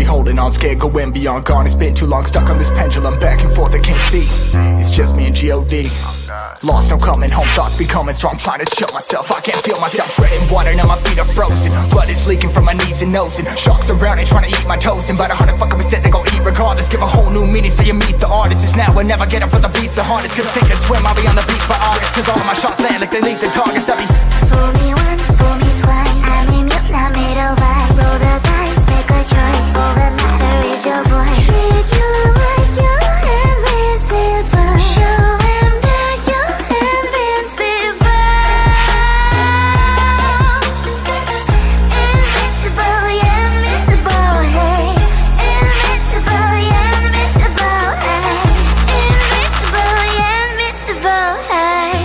desperately holding on, scared going beyond. Gone, it's been too long, stuck on this pendulum, back and forth, I can't see. It's just me and G.O.D. Lost, no coming home, thoughts becoming strong, trying to chill myself, I can't feel myself. Treading water, now my feet are frozen, blood is leaking from my knees and nose, and sharks around and trying to eat my toes, and about 100% they gon' eat regardless. Give a whole new meaning so you meet the artist. It's now or never, get up for the beats the hardest. Cause sink or swim, I'll be on the beach for artists. Cause all of my shots land like they lead the targets. I be fool me once, fool me twice, I may mute, now made a vibe. Roll the dice, make a choice, all that matter is your voice. Treat you like you're invincible, show him that you're invincible. Invincible, yeah, invincible, hey. Invincible, yeah, invincible, hey. Invincible, yeah, invincible, hey.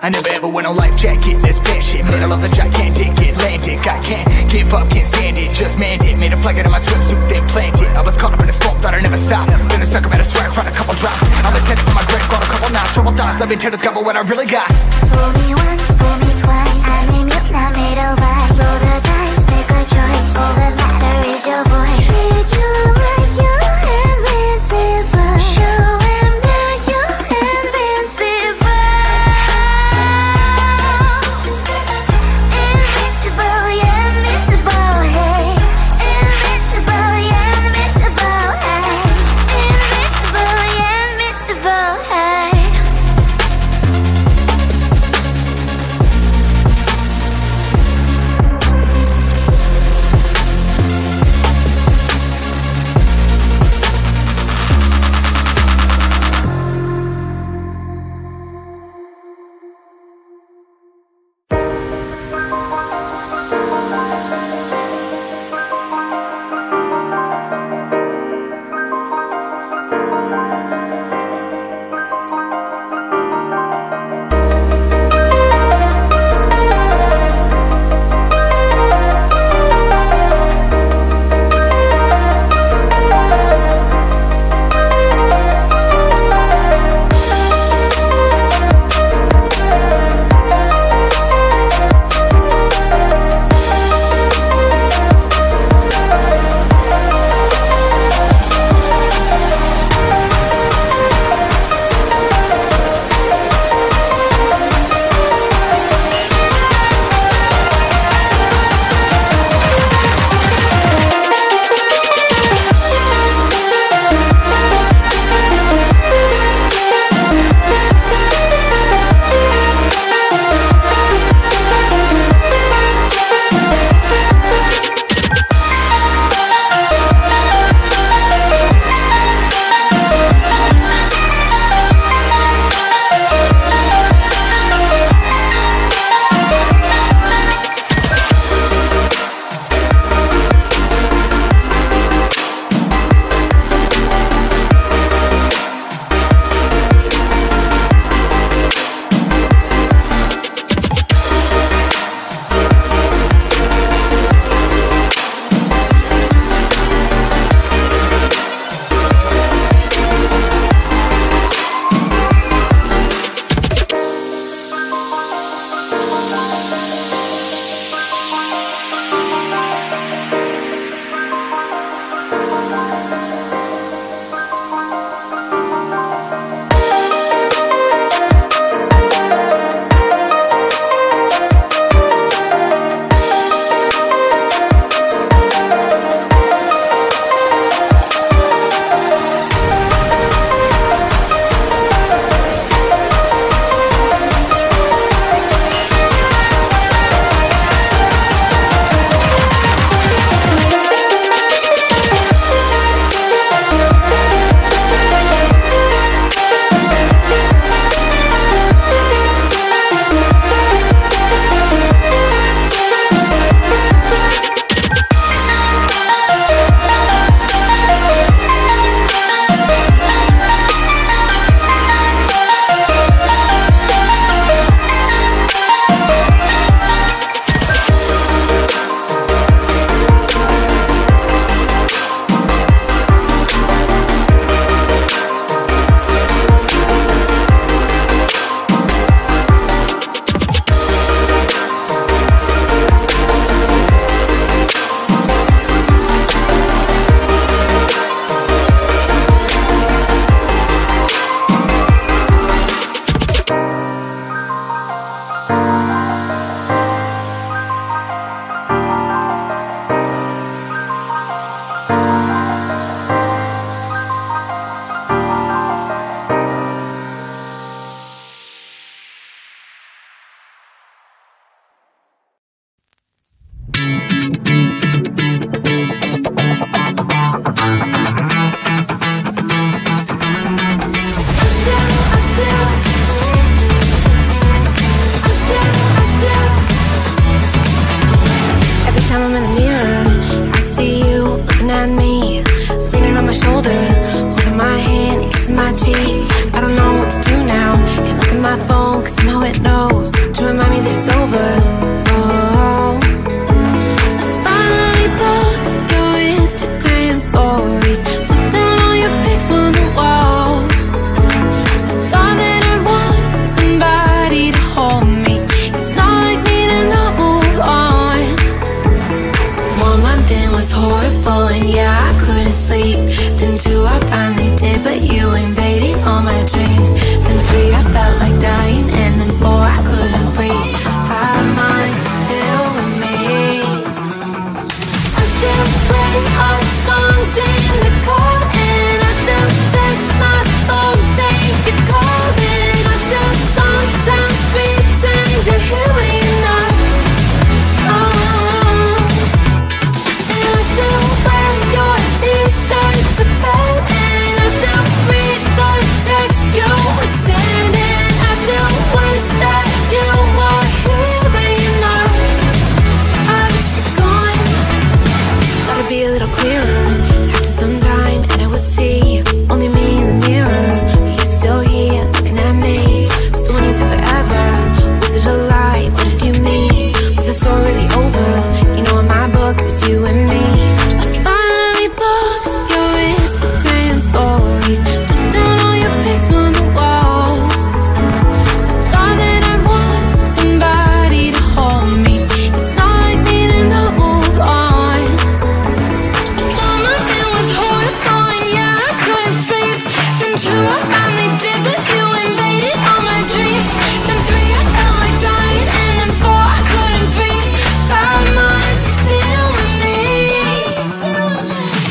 I never ever went on life jacket, this bad shit. Middle of the gigantic Atlantic. I can't give up, can't stand it, just manned it. Made a flag out of my swimsuit, then planted. I was caught up in the storm, thought I'd never stop. Then I stuck up at a swag, cried a couple drops. I was headed for my grave, got a couple knots. Trouble thoughts, let me to discover what I really got. Fool me once, fool me twice, I may mute, now made a vibe. Roll the dice, make a choice, all that matter is your voice. Treat you like you're invincible, show him that you're invincible. Invincible, yeah, invincible, hey. Invincible, yeah, invincible, hey. Invincible, yeah, invincible, hey. kissing my cheek. I don't know what to do now. Can't look at my phone, cause somehow it knows to remind me that it's over. Oh, I finally blocked your Instagram stories, took down all your pics from the walls. I thought that I'd want somebody to hold me. It's not like me to not move on. 1 month in was horrible, and yeah, I couldn't sleep. Then 2, I finally did, but you invaded all my dreams. Then 3, I felt like dying, and then 4, I couldn't breathe. 5 months, you're still with me. I still play our songs in the car, and I still check my phone, think you're calling. I still sometimes pretend you're here when you're not. And I still wear your t-shirt to bed, and I still read the text you would send, and I still wish that you were here but you're not. I wish you're gone. Thought it'd be a little clearer after some time, and I would see only me in the mirror, but you're still here looking at me. So when you said forever, was it a lie? What did you mean? Was the story really over? You know, in my book it was you and me. I finally blocked your Instagram stories, took down all your pics from the walls. I thought that I'd want somebody to hold me. It's not like me to not move on. 1 month it was horrible, and yeah, I couldn't sleep. Then 2, I finally did, but you invaded all my dreams. Then 3, I felt like dying, and then 4, I couldn't breathe. 5 months, you're still with me.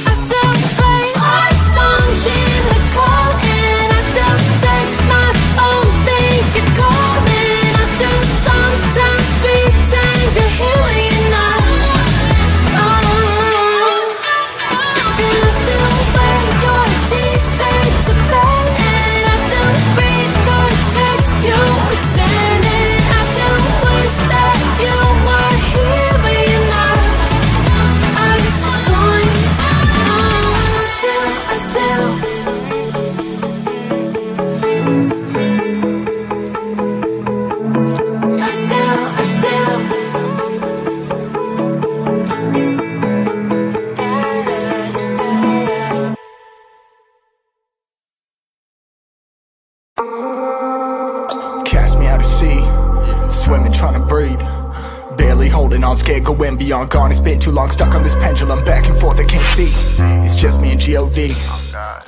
I still play our songs in the car, and I still check my phone, think you're calling. I still sometimes pretend you're here when you're not. And I still wear your t-shirt to bed, and I still read the text you would send, and I still wish that you were here but you're not. I wish you're gone. I still Cast me out to sea, swimming, trying to breathe. Barely holding on, scared going beyond, gone. It's been too long, stuck on this pendulum, back and forth, I can't see. It's just me and G.O.D.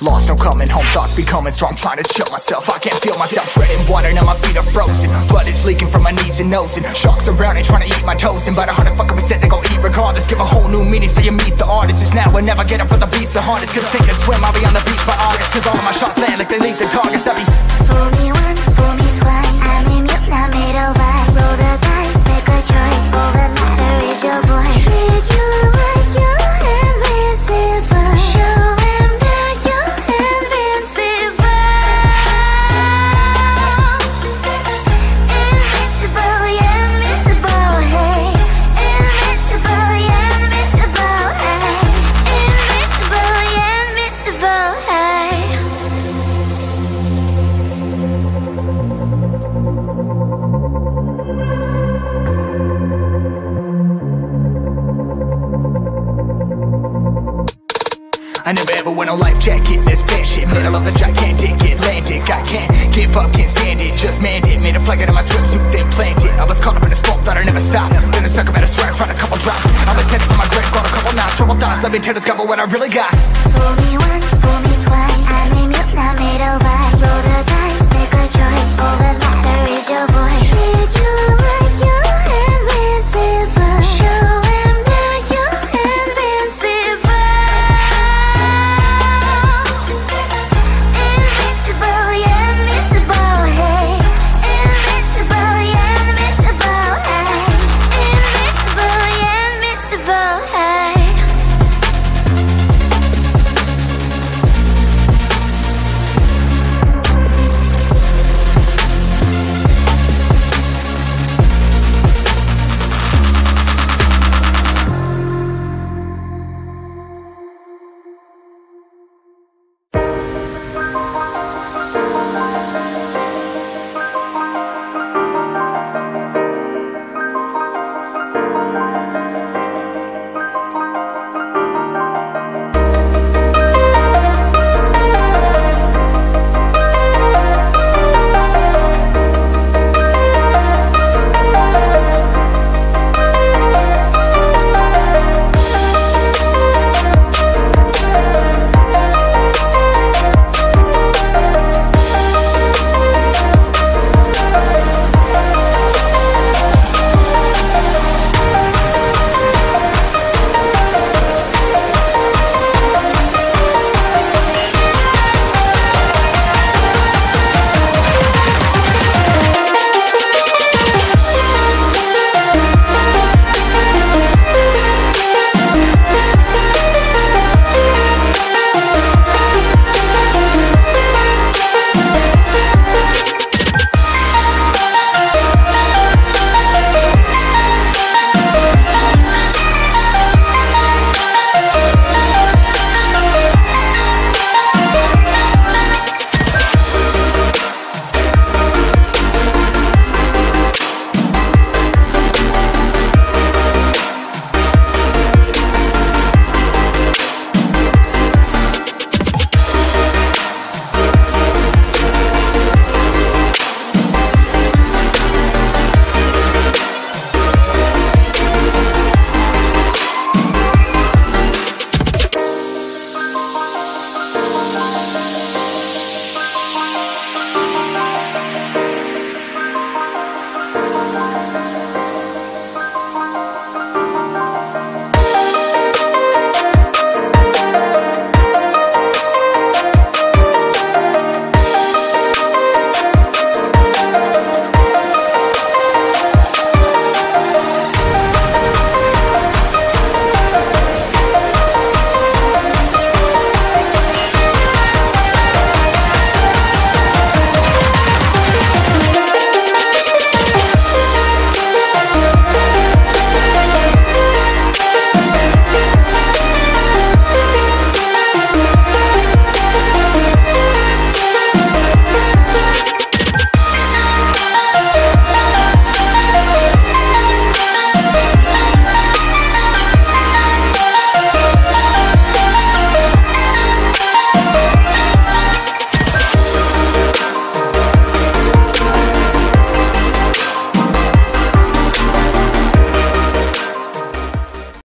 Lost, no coming home, thoughts becoming strong, trying to chill myself. I can't feel myself treading water, now my feet are frozen. Blood is leaking from my knees and nose, and sharks around and trying to eat my toes. And about 100% they gon' eat regardless. Give a whole new meaning so you meet the artist. It's now or never, get up for the beats the hardest. Cause sink and swim, I'll be on the beach by August. Cause all of my shots land like they leak the targets. I be Fool me once, fool me twice. I'm in mute, now middle vibe. Roll the dice, make a choice. All that matter is your voice. Treat you like you're invincible. Show him that you're invincible. Invincible, yeah, invincible, hey. Invincible, yeah, invincible, hey. Invincible, yeah, invincible, hey. I never ever went on life jacket, this bad shit. Middle of the gigantic Atlantic. I can't give up, can't stand it, just manned it. Made a flag out of my swimsuit, then planted. I was caught up in a storm, thought I'd never stop. Then the sucker made a swear, cried a couple drops. I was headed for my grave, got a couple knots. Trouble thoughts, let me to discover what I really got. Fool me once,